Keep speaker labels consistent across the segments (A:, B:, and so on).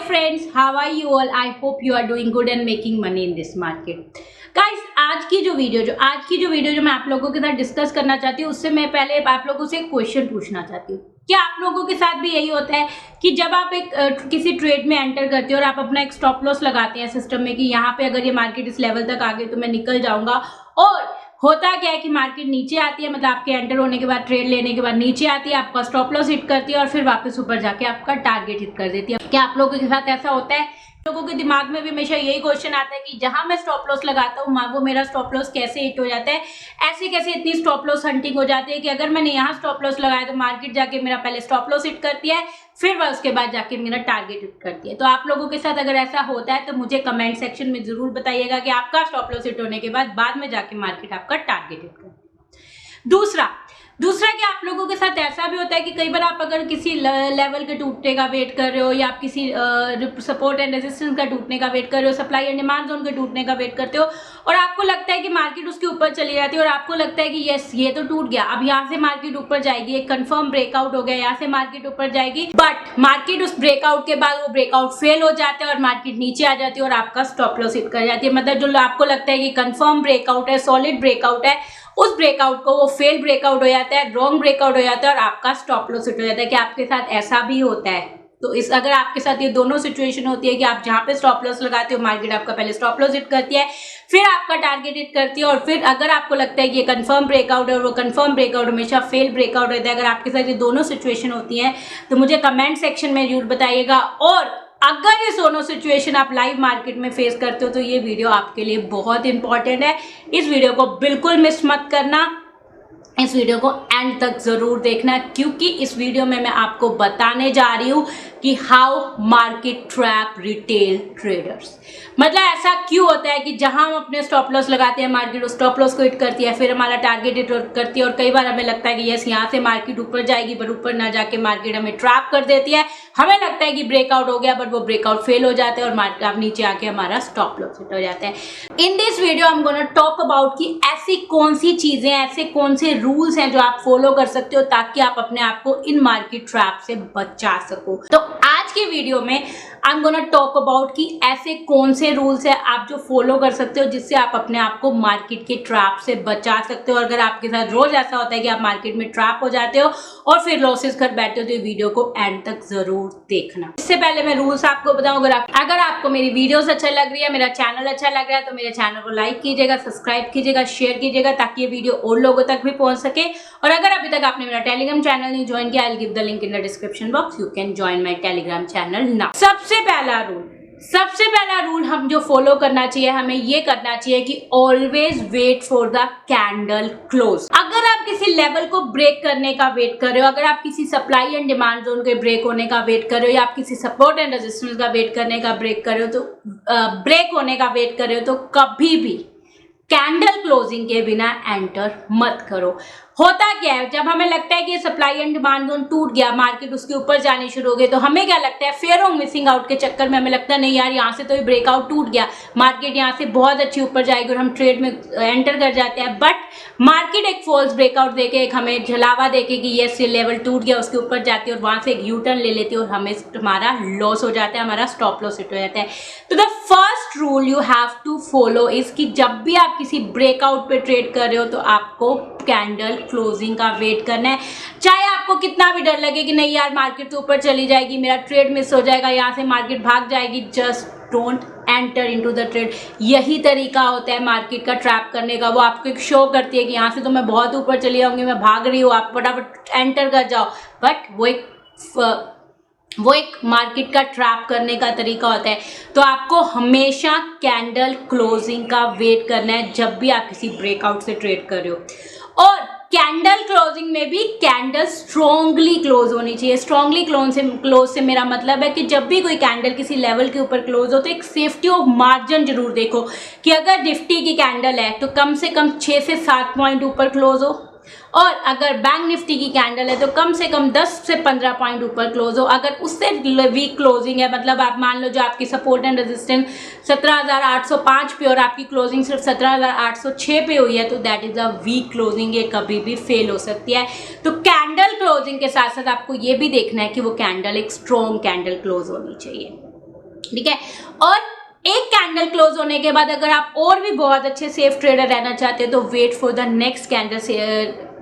A: friends, how are you all? I hope you are doing good and making money in this market. Guys, आज की जो video जो मैं आप लोगों के साथ डिस्कस करना चाहती हूँ, उससे मैं पहले आप लोगों से एक क्वेश्चन पूछना चाहती हूँ। क्या आप लोगों के साथ भी यही होता है कि जब आप किसी ट्रेड में एंटर करते हो और आप अपना एक स्टॉप लॉस लगाते हैं सिस्टम में कि यहाँ पे अगर ये मार्केट इस लेवल तक आ गई तो मैं निकल जाऊंगा, और होता क्या है कि मार्केट नीचे आती है, मतलब आपके एंटर होने के बाद ट्रेड लेने के बाद नीचे आती है, आपका स्टॉप लॉस हिट करती है और फिर वापस ऊपर जाके आपका टारगेट हिट कर देती है। क्या आप लोगों के साथ ऐसा होता है? लोगों के दिमाग में भी हमेशा यही क्वेश्चन आता है कि जहां मैं स्टॉप लॉस लगाता हूँ वो मेरा स्टॉप लॉस कैसे हिट हो जाता है, ऐसे कैसे इतनी स्टॉप लॉस हंटिंग हो जाती है कि अगर मैंने यहाँ स्टॉप लॉस लगाया तो मार्केट जाके मेरा पहले स्टॉप लॉस हिट करती है, फिर वह उसके बाद जाके मेरा टारगेट हिट करती है। तो आप लोगों के साथ अगर ऐसा होता है तो मुझे कमेंट सेक्शन में जरूर बताइएगा कि आपका स्टॉप लॉस हिट होने के बाद में जाके मार्केट आपका टारगेट हिट करती है। दूसरा क्या आप लोगों के साथ ऐसा भी होता है कि कई बार आप अगर किसी लेवल के टूटने का वेट कर रहे हो या आप किसी सपोर्ट एंड रेजिस्टेंस का टूटने का वेट कर रहे हो, सप्लाई एंड डिमांड जोन के टूटने का वेट करते हो और आपको लगता है कि मार्केट उसके ऊपर चली जाती है और आपको लगता है कि यस ये तो टूट गया, अब यहाँ से मार्केट ऊपर जाएगी, एक कंफर्म ब्रेकआउट हो गया, यहाँ से मार्केट ऊपर जाएगी, बट मार्केट उस ब्रेकआउट के बाद वो ब्रेकआउट फेल हो जाता है और मार्केट नीचे आ जाती है और आपका स्टॉप लॉस हिट कर जाती है। मतलब जो आपको लगता है कि कंफर्म ब्रेकआउट है, सॉलिड ब्रेकआउट है, उस ब्रेकआउट को वो फेल ब्रेकआउट हो जाता है, रॉन्ग ब्रेकआउट हो जाता है और आपका स्टॉप लॉस हिट हो जाता है। कि आपके साथ ऐसा भी होता है? तो अगर आपके साथ ये दोनों सिचुएशन होती है कि आप जहां पे स्टॉप लॉस लगाते हो मार्केट आपका पहले स्टॉप लॉस हिट करती है, फिर आपका टारगेट हिट करती है, और फिर अगर आपको लगता है कि ये कंफर्म ब्रेकआउट है और वो कंफर्म ब्रेकआउट हमेशा फेल ब्रेकआउट रहता है, अगर आपके साथ ये दोनों सिचुएशन होती है तो मुझे कमेंट सेक्शन में जरूर बताइएगा। और अगर ये दोनों सिचुएशन आप लाइव मार्केट में फेस करते हो तो ये वीडियो आपके लिए बहुत इंपॉर्टेंट है। इस वीडियो को बिल्कुल मिस मत करना, इस वीडियो को एंड तक जरूर देखना, क्योंकि इस वीडियो में मैं आपको बताने जा रही हूं कि how market trap retail traders. मतलब ऐसा क्यों होता है कि जहां हम अपने स्टॉप लॉस लगाते हैं मार्केट उस स्टॉप लॉस को हिट करती है, फिर हमारा टारगेट हिट करती है और कई बार हमें लगता है कि यस यहाँ से मार्केट ऊपर जाएगी, पर ऊपर ना जाके मार्केट हमें ट्रैप कर देती है। हमें लगता है कि ब्रेकआउट हो गया, बट वो ब्रेकआउट फेल हो जाता है और मार्केट आप नीचे आके हमारा स्टॉप लॉस हिट हो जाता है। In this video I am gonna talk about कि ऐसी कौन सी चीजें, ऐसे कौन से रूल्स हैं जो आप फॉलो कर सकते हो ताकि आप अपने आप को इन मार्केट ट्रैप से बचा सको। तो आज की वीडियो में I am gonna talk about कि ऐसे कौन से रूल्स है आप जो फॉलो कर सकते हो जिससे आप अपने आप को मार्केट के ट्रैप से बचा सकते हो। अगर आपके साथ रोज ऐसा होता है कि आप मार्केट में ट्रैप हो जाते हो और फिर लॉसेस कर बैठते हो तो ये वीडियो को एंड तक जरूर देखना। इससे पहले मैं रूल्स आपको बताऊं, अगर आपको मेरी वीडियोस अच्छा लग रही है, मेरा चैनल अच्छा लग रहा है तो मेरे चैनल को लाइक कीजिएगा, सब्सक्राइब कीजिएगा, शेयर कीजिएगा ताकि ये वीडियो और लोगों तक भी पहुंच सके। और अगर अभी तक आपने मेरा टेलीग्राम चैनल नहीं ज्वाइन किया, I will give the link in the description box, you can join my Telegram channel now. सबसे पहला रूल हम जो फॉलो करना चाहिए, हमें ये करना चाहिए कि always wait for the candle close. अगर आप किसी लेवल को ब्रेक करने का वेट कर रहे हो, अगर आप किसी सप्लाई एंड डिमांड जोन के ब्रेक होने का वेट कर रहे हो या आप किसी सपोर्ट एंड रेजिस्टेंस का वेट करने का ब्रेक कर रहे हो तो ब्रेक होने का वेट कर रहे हो तो कभी भी कैंडल क्लोजिंग के बिना एंटर मत करो। होता क्या है, जब हमें लगता है कि सप्लाई एंड डिमांड जोन टूट गया, मार्केट उसके ऊपर जानी शुरू हो गई, तो हमें क्या लगता है, फेयर ऑफ मिसिंग आउट के चक्कर में हमें लगता है नहीं यार यहाँ से तो ये ब्रेकआउट टूट गया, मार्केट यहाँ से बहुत अच्छी ऊपर जाएगी और हम ट्रेड में एंटर कर जाते हैं। बट मार्केट एक फॉल्स ब्रेकआउट देके, एक हमें झलावा देके कि ये लेवल टूट गया, उसके ऊपर जाती है और वहां से एक यू टर्न ले लेती है और हमें हमारा लॉस हो जाता है, हमारा स्टॉप लॉस हिट हो जाता है। तो the first rule you have to follow is कि जब भी आप किसी ब्रेकआउट पे ट्रेड कर रहे हो तो आपको कैंडल क्लोजिंग का वेट करना है। चाहे आपको कितना भी डर लगे कि नहीं यार मार्केट तो ऊपर चली जाएगी, मेरा ट्रेड मिस हो जाएगा, यहाँ से मार्केट भाग जाएगी, just don't enter into the trade. यही तरीका होता है मार्केट का ट्रैप करने का। वो आपको एक शो करती है कि यहाँ से तो मैं बहुत ऊपर चली जाऊंगी, मैं भाग रही हूँ, आप फटाफट एंटर कर जाओ, बट वो एक मार्केट का ट्रैप करने का तरीका होता है। तो आपको हमेशा कैंडल क्लोजिंग का वेट करना है जब भी आप किसी ब्रेकआउट से ट्रेड कर रहे हो। और कैंडल क्लोजिंग में भी कैंडल स्ट्रॉन्गली क्लोज होनी चाहिए। स्ट्रॉन्गली क्लोज से मेरा मतलब है कि जब भी कोई कैंडल किसी लेवल के ऊपर क्लोज हो तो एक सेफ्टी ऑफ मार्जिन जरूर देखो कि अगर निफ्टी की कैंडल है तो कम से कम 6 से 7 पॉइंट ऊपर क्लोज हो, और अगर बैंक निफ्टी की कैंडल है तो कम से कम 10 से 15 पॉइंट ऊपर क्लोज हो। अगर उससे वीक क्लोजिंग है, मतलब आप मान लो जो आपकी सपोर्ट एंड रेजिस्टेंस 17,805 पे और आपकी क्लोजिंग सिर्फ 17,806 पे हुई है तो that is a week closing, ये कभी भी फेल हो सकती है। तो कैंडल क्लोजिंग के साथ साथ आपको ये भी देखना है कि वो कैंडल एक स्ट्रॉन्ग कैंडल क्लोज होनी चाहिए। ठीक है। और एक कैंडल क्लोज होने के बाद अगर आप और भी बहुत अच्छे सेफ ट्रेडर रहना चाहते हैं तो wait for the next candle से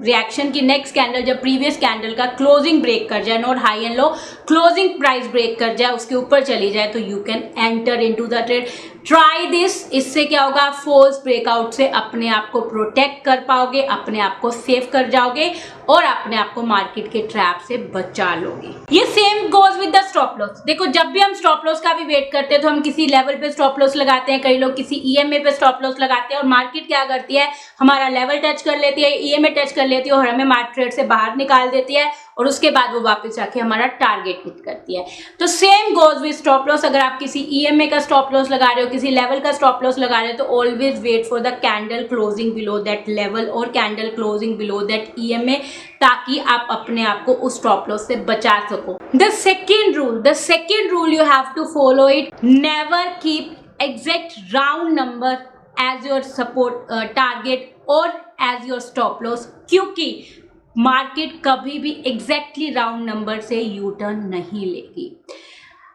A: रिएक्शन की नेक्स्ट कैंडल जब प्रीवियस कैंडल का क्लोजिंग ब्रेक कर जाए, not high and low, closing price break कर जाए, उसके ऊपर चली जाए, तो you can enter into the trade. Try this. इससे क्या होगा, आप फॉल्स ब्रेकआउट से अपने आप को प्रोटेक्ट कर पाओगे, अपने आप को सेव कर जाओगे और अपने आप को मार्केट के ट्रैप से बचा लोगे। ये same goes with the stop loss. देखो जब भी हम स्टॉप लॉस का भी वेट करते हैं तो हम किसी लेवल पे स्टॉप लॉस लगाते हैं, कई लोग किसी ईएमए पे स्टॉप लॉस लगाते हैं और मार्केट क्या करती है, हमारा लेवल टच कर लेती है, ईएमए टच कर लेती है और हमें मार्केट ट्रेड से बाहर निकाल देती है और उसके बाद वो वापस आके हमारा टारगेट हिट करती है। तो same goes with stop loss. अगर आप किसी ईएमए का स्टॉप लॉस लगा रहे हो, किसी लेवल का स्टॉप लॉस लगा रहे हो, तो always wait for the candle closing below that level और candle closing below that EMA, ताकि आप अपने आप को उस स्टॉप लॉस से बचा सको। The second rule you have to follow it, never keep exact round number as your support target और एज योर स्टॉप लॉस, क्योंकि मार्केट कभी भी एग्जैक्टली राउंड नंबर से यू टर्न नहीं लेगी।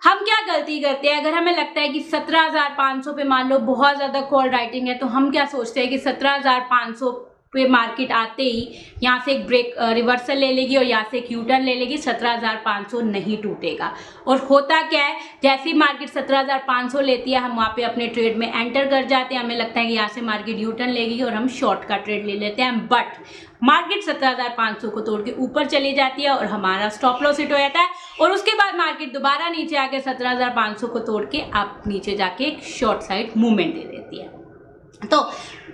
A: हम क्या गलती करते हैं, अगर हमें लगता है कि 17,500 पे मान लो बहुत ज़्यादा कॉल राइटिंग है, तो हम क्या सोचते हैं कि 17,500 पे मार्केट आते ही यहाँ से एक ब्रेक रिवर्सल ले लेगी और यहाँ से एक यू टर्न ले लेगी, 17,500 नहीं टूटेगा। और होता क्या है, जैसे ही मार्केट 17,500 लेती है हम वहाँ पे अपने ट्रेड में एंटर कर जाते हैं, हमें लगता है कि यहाँ से मार्केट यू टर्न लेगी और हम शॉर्ट का ट्रेड ले लेते हैं, बट मार्केट 17,500 को तोड़ के ऊपर चली जाती है और हमारा स्टॉप लॉस हिट हो जाता है और उसके बाद मार्केट दोबारा नीचे आके 17,500 को तोड़ के आप नीचे जाके एक शॉर्ट साइड मूवमेंट दे देती है। तो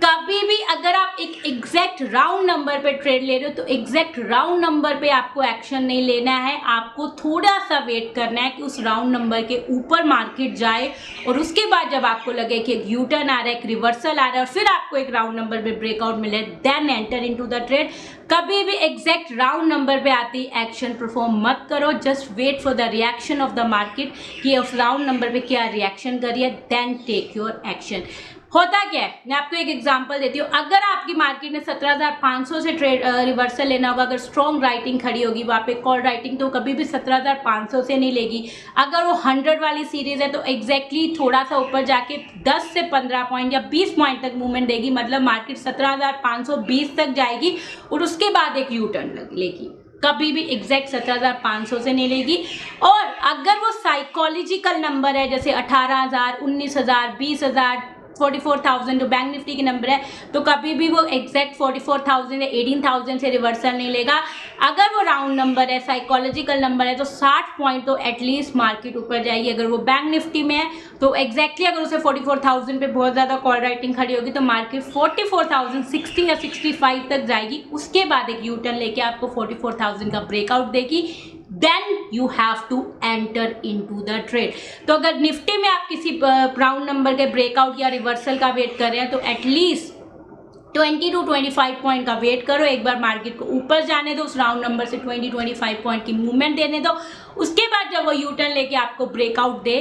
A: कभी भी अगर आप एक एग्जैक्ट राउंड नंबर पे ट्रेड ले रहे हो तो एग्जैक्ट राउंड नंबर पे आपको एक्शन नहीं लेना है, आपको थोड़ा सा वेट करना है कि उस राउंड नंबर के ऊपर मार्केट जाए और उसके बाद जब आपको लगे कि एक यू टर्न आ रहा है, एक रिवर्सल आ रहा है और फिर आपको एक राउंड नंबर पे ब्रेकआउट मिले, then enter into the trade. कभी भी एग्जैक्ट राउंड नंबर पे आती एक्शन परफॉर्म मत करो, just wait for the reaction of the market कि उस राउंड नंबर पे क्या रिएक्शन करिए, देन टेक योर एक्शन। होता क्या है, मैं आपको एक एग्जांपल देती हूँ। अगर आपकी मार्केट ने 17,500 से ट्रेड रिवर्सल लेना होगा, अगर स्ट्रॉन्ग राइटिंग खड़ी होगी वहाँ पे कॉल राइटिंग, तो कभी भी 17,500 से नहीं लेगी। अगर वो 100 वाली सीरीज है तो एग्जैक्टली थोड़ा सा ऊपर जाके 10 से 15 पॉइंट या 20 पॉइंट तक मूवमेंट देगी, मतलब मार्केट 17,520 तक जाएगी और उसके बाद एक यू टर्न लेगी। कभी भी एग्जैक्ट 17,500 से नहीं लेगी। और अगर वो साइकोलॉजिकल नंबर है जैसे 18,000, 19,000, 20,000, 44,000 जो बैंक निफ्टी की नंबर है, तो कभी भी वो एग्जैक्ट 44,000 या 18,000 से रिवर्सल नहीं लेगा। अगर वो राउंड नंबर है, साइकोलॉजिकल नंबर है, तो 60 पॉइंट तो एटलीस्ट मार्केट ऊपर जाएगी। अगर वो बैंक निफ्टी में है तो एग्जैक्टली अगर उसे 44,000 पे बहुत ज़्यादा कॉल राइटिंग खड़ी होगी तो मार्केट 44,060 या 65 तक जाएगी, उसके बाद एक यू टर्न लेके आपको 44,000 का ब्रेकआउट देगी, then you have to enter into the trade। तो अगर निफ्टी में आप किसी राउंड नंबर के ब्रेकआउट या रिवर्सल का वेट कर रहे हैं तो एटलीस्ट 20 to 25 पॉइंट का वेट करो, एक बार मार्केट को ऊपर जाने दो, उस राउंड नंबर से 20-25 पॉइंट की मूवमेंट देने दो, उसके बाद जब वो यू टर्न लेके आपको ब्रेकआउट दे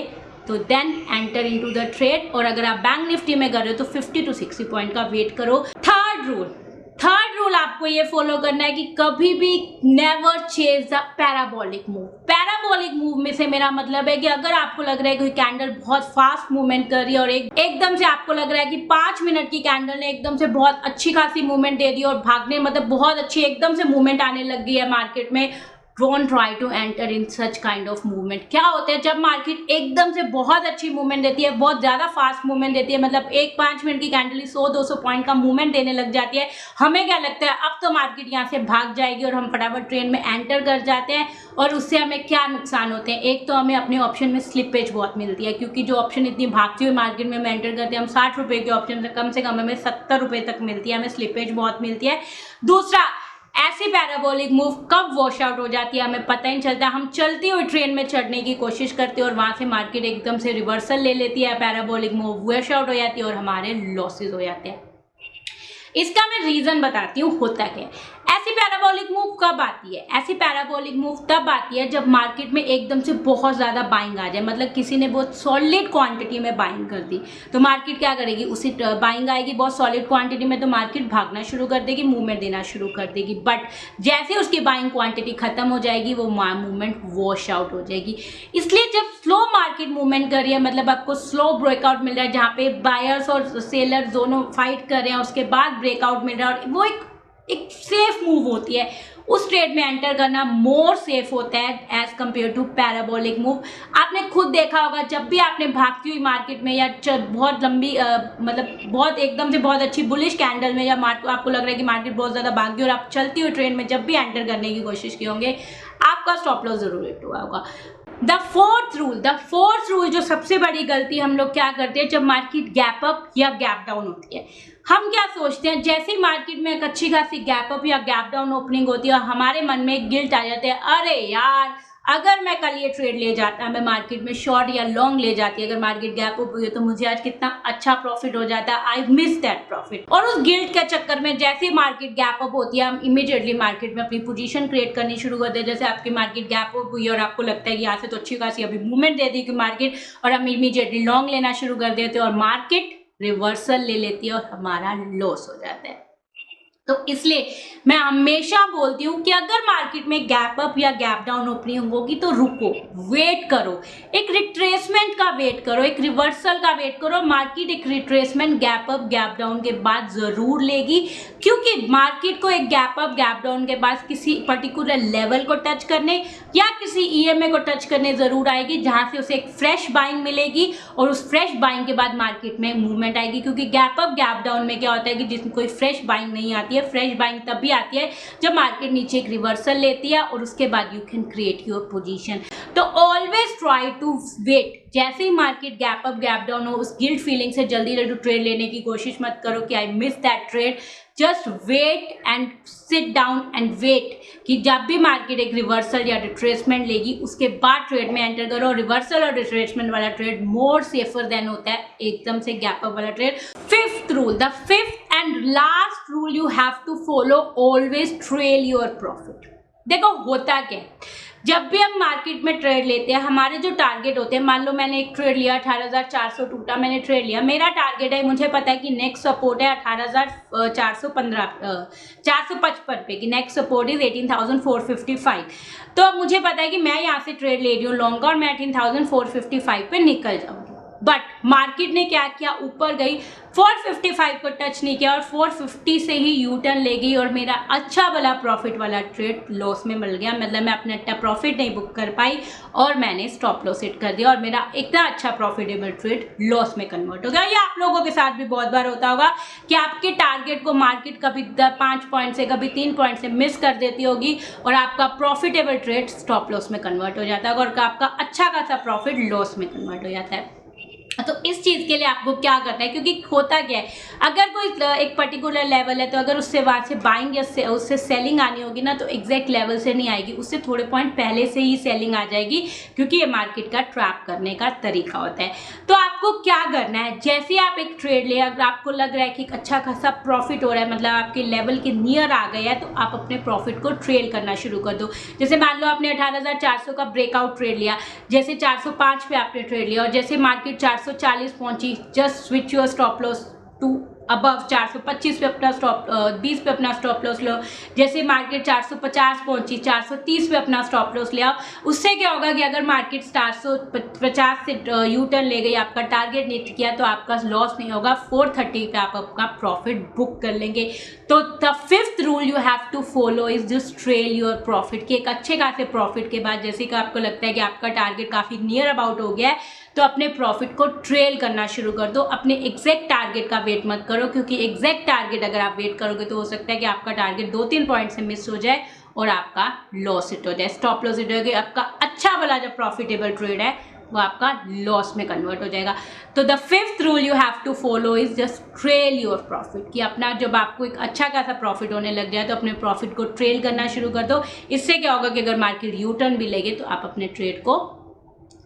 A: तो then enter into the trade. और अगर आप बैंक निफ्टी में कर रहे हो तो 50 to 60 पॉइंट का वेट करो। थर्ड रूल आपको ये फॉलो करना है कि कभी भी never chase the parabolic move. Parabolic move में से मेरा मतलब है कि अगर आपको लग रहा है कि कैंडल बहुत फास्ट मूवमेंट कर रही है और एकदम से आपको लग रहा है कि 5 मिनट की कैंडल ने एकदम से बहुत अच्छी खासी मूवमेंट दे दी और भागने मतलब बहुत अच्छी एकदम से मूवमेंट आने लग गई है मार्केट में, don't try to enter in such kind of movement. क्या होता है जब मार्केट एकदम से बहुत अच्छी मूवमेंट देती है, बहुत ज़्यादा फास्ट मूवमेंट देती है, मतलब एक 5 मिनट की कैंडल 100-200 पॉइंट का मूवमेंट देने लग जाती है, हमें क्या लगता है अब तो मार्केट यहाँ से भाग जाएगी और हम फटाफट ट्रेड में एंटर कर जाते हैं। और उससे हमें क्या नुकसान होते हैं, एक तो हमें अपने ऑप्शन में स्लिपेज बहुत मिलती है, क्योंकि जो ऑप्शन इतनी भागती हुई मार्केट में हम एंटर करते हैं, हम 60 रुपये के ऑप्शन से कम हमें 70 रुपये तक मिलती है, हमें स्लिपेज बहुत मिलती है। दूसरा, ऐसी पैराबोलिक मूव कब वॉश आउट हो जाती है हमें पता ही नहीं चलता। हम चलती हुई ट्रेन में चढ़ने की कोशिश करते हैं और वहाँ से मार्केट एकदम से रिवर्सल ले लेती है, पैराबोलिक मूव वॉश आउट हो जाती है और हमारे लॉसेज हो जाते हैं। इसका मैं रीज़न बताती हूँ होता क्या है। ऐसी पैराबोलिक मूव कब आती है? ऐसी पैराबोलिक मूव तब आती है जब मार्केट में एकदम से बहुत ज़्यादा बाइंग आ जाए, मतलब किसी ने बहुत सॉलिड क्वांटिटी में बाइंग कर दी, तो मार्केट क्या करेगी? उसी बाइंग आएगी बहुत सॉलिड क्वांटिटी में, तो मार्केट भागना शुरू कर देगी, मूवमेंट देना शुरू कर देगी। बट जैसे उसकी बाइंग क्वांटिटी खत्म हो जाएगी, वो मूवमेंट वॉश आउट हो जाएगी। इसलिए जब स्लो मार्केट मूवमेंट कर रही है, मतलब आपको स्लो ब्रेकआउट मिल रहा है जहाँ पे बायर्स और सेलर्स दोनों फाइट कर रहे हैं, उसके बाद ब्रेकआउट मिल रहा है, और वो एक सेफ मूव होती है, उस ट्रेड में एंटर करना मोर सेफ होता है as compared to parabolic move. आपने खुद देखा होगा, जब भी आपने भागती हुई मार्केट में या बहुत लंबी मतलब बहुत एकदम से बहुत अच्छी बुलिश कैंडल में, या आपको लग रहा है कि मार्केट बहुत ज़्यादा भाग गई और आप चलती हुई ट्रेड में जब भी एंटर करने की कोशिश की होंगे, आपका स्टॉप लॉस जरूर हिट हुआ होगा। द फोर्थ रूल जो सबसे बड़ी गलती हम लोग क्या करते हैं जब मार्केट गैप अप या गैप डाउन होती है, हम क्या सोचते हैं, जैसे ही मार्केट में एक अच्छी खासी गैप अप या गैप डाउन ओपनिंग होती है, हमारे मन में एक गिल्ट आ जाता है, अरे यार अगर मैं कल ये ट्रेड ले जाता, मैं मार्केट में शॉर्ट या लॉन्ग ले जाती, अगर मार्केट गैप अप हुई तो मुझे आज कितना अच्छा प्रॉफिट हो जाता, आई मिस दैट प्रॉफिट। और उस गिल्ट के चक्कर में जैसे ही मार्केट गैप अप होती है, हम इमीडिएटली मार्केट में अपनी पोजीशन क्रिएट करनी शुरू करते हैं। जैसे आपकी मार्केट गैप अप हुई और आपको लगता है कि यहाँ से तो अच्छी खासी अभी मूवमेंट दे दी कि मार्केट, और हम इमीडिएटली लॉन्ग लेना शुरू कर देते हैं और मार्केट रिवर्सल ले लेती है और हमारा लॉस हो जाता है। तो इसलिए मैं हमेशा बोलती हूँ कि अगर मार्केट में गैप अप या गैप डाउन ओपनिंग होगी तो रुको, वेट करो, एक रिट्रेसमेंट का वेट करो, एक रिवर्सल का वेट करो। मार्केट एक retracement gap up gap down के बाद जरूर लेगी, क्योंकि मार्केट को एक गैप अप गैप डाउन के बाद किसी पर्टिकुलर लेवल को टच करने या किसी ईएमए को टच करने जरूर आएगी, जहां से उसे एक फ्रेश बाइंग मिलेगी और उस फ्रेश बाइंग के बाद मार्केट में मूवमेंट आएगी। क्योंकि गैप अप गैप डाउन में क्या होता है कि जिसमें कोई फ्रेश बाइंग नहीं आती है, फ्रेश बाइंग तब भी आती है जब मार्केट नीचे एक रिवर्सल लेती है और उसके बाद you can create your position. तो ऑलवेज ट्राई टू वेट, जैसे ही market gap up gap down हो, उस गिल्ट फीलिंग से जल्दी जल्दी ट्रेड लेने की कोशिश मत करो कि I miss that trade. Just wait and sit down and wait कि जब भी मार्केट एक रिवर्सल या रिट्रेसमेंट लेगी उसके बाद ट्रेड में एंटर करो। रिवर्सल और रिट्रेसमेंट वाला ट्रेड मोर सेफर देन होता है एकदम से गैप अप वाला trade. Fifth rule, the fifth and last rule you have to follow, always trail your profit. देखो होता क्या है, जब भी हम मार्केट में ट्रेड लेते हैं, हमारे जो टारगेट होते हैं, मान लो मैंने एक ट्रेड लिया 18,400 टूटा, मैंने ट्रेड लिया, मेरा टारगेट है, मुझे पता है कि नेक्स्ट सपोर्ट है 455 पे, कि नेक्स्ट सपोर्ट इज 18,455। तो अब मुझे पता है कि मैं यहाँ से ट्रेड ले रही हूँ लॉन्ग और मैं 18,455 पे निकल जाऊँगी। बट मार्केट ने क्या किया, ऊपर गई, 455 को टच नहीं किया और 450 से ही यू टर्न ले गई और मेरा अच्छा वाला प्रॉफिट वाला ट्रेड लॉस में मिल गया। मतलब मैं अपना अच्छा प्रॉफिट नहीं बुक कर पाई और मैंने स्टॉप लॉस हिट कर दिया और मेरा इतना अच्छा प्रॉफिटेबल ट्रेड लॉस में कन्वर्ट हो गया। ये आप लोगों के साथ भी बहुत बार होता होगा कि आपके टारगेट को मार्केट कभी 5 पॉइंट से कभी 3 पॉइंट से मिस कर देती होगी और आपका प्रॉफिटेबल ट्रेड स्टॉप लॉस में कन्वर्ट हो जाता है और आपका अच्छा खासा प्रॉफिट लॉस में कन्वर्ट हो जाता है। तो इस चीज़ के लिए आपको क्या करना है, क्योंकि होता क्या है, अगर कोई एक पर्टिकुलर लेवल है तो अगर उससे वहाँ से बाइंग या उससे सेलिंग आनी होगी ना, तो एग्जैक्ट लेवल से नहीं आएगी, उससे थोड़े पॉइंट पहले से ही सेलिंग आ जाएगी, क्योंकि ये मार्केट का ट्रैप करने का तरीका होता है। तो आपको क्या करना है, जैसे आप एक ट्रेड ले, अगर आपको लग रहा है कि अच्छा खासा प्रॉफिट हो रहा है, मतलब आपके लेवल के नियर आ गया है, तो आप अपने प्रॉफिट को ट्रेल करना शुरू कर दो। जैसे मान लो आपने 18,400 का ब्रेकआउट ट्रेड लिया, जैसे 405 पे आपने ट्रेड लिया और जैसे मार्केट 440 पहुंची, just switch your stop loss to above 425 पे अपना स्टॉप 20 पे अपना स्टॉप लॉस लो। जैसे मार्केट 450 पहुंची, 430 पे अपना स्टॉप लॉस ले आओ। उससे क्या होगा कि अगर मार्केट 450 से यू टर्न ले गई, आपका टारगेट नहीं किया, तो आपका लॉस नहीं होगा, 430 पे आप आपका प्रॉफिट बुक कर लेंगे। तो the fifth rule you have to follow is just trail your profit. कि एक अच्छे खासे प्रॉफिट के बाद जैसे कि आपको लगता है कि आपका टारगेट काफ़ी नियर अबाउट हो गया है, तो अपने प्रॉफिट को ट्रेल करना शुरू कर दो। अपने एग्जैक्ट टारगेट का वेट मत करो, क्योंकि एग्जैक्ट टारगेट अगर आप वेट करोगे तो हो सकता है कि आपका टारगेट 2-3 पॉइंट से मिस हो जाए और आपका लॉस हिट हो जाए, स्टॉप लॉस हिट हो जाए, आपका अच्छा वाला जो प्रॉफिटेबल ट्रेड है वो आपका लॉस में कन्वर्ट हो जाएगा। तो the fifth rule you have to follow is just trail your profit. कि अपना जब आपको एक अच्छा खासा प्रॉफिट होने लग जाए तो अपने प्रॉफिट को ट्रेल करना शुरू कर दो। इससे क्या होगा कि अगर मार्केट यू टर्न भी लेगे तो आप अपने ट्रेड को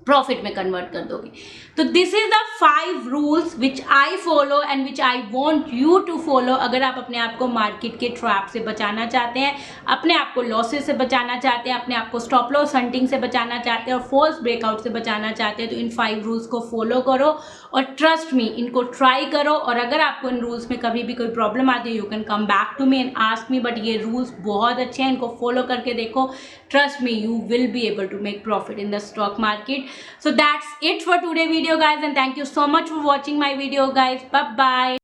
A: प्रॉफिट में कन्वर्ट कर दोगे। तो this is the 5 rules which I follow and which I want you to follow अगर आप अपने आप को मार्केट के ट्रैप से बचाना चाहते हैं, अपने आप को लॉसेस से बचाना चाहते हैं, अपने आप को स्टॉप लॉस हंटिंग से बचाना चाहते हैं और फॉल्स ब्रेकआउट से बचाना चाहते हैं। तो इन 5 रूल्स को फॉलो करो और ट्रस्ट मी, इनको ट्राई करो। और अगर आपको इन रूल्स में कभी भी कोई प्रॉब्लम आती है, you can come back to me and ask me, but ये रूल्स बहुत अच्छे हैं, इनको फॉलो करके देखो। Trust me, you will be able to make profit in the stock market. So that's it for today video guys, and thank you so much for watching my video guys. Bye bye.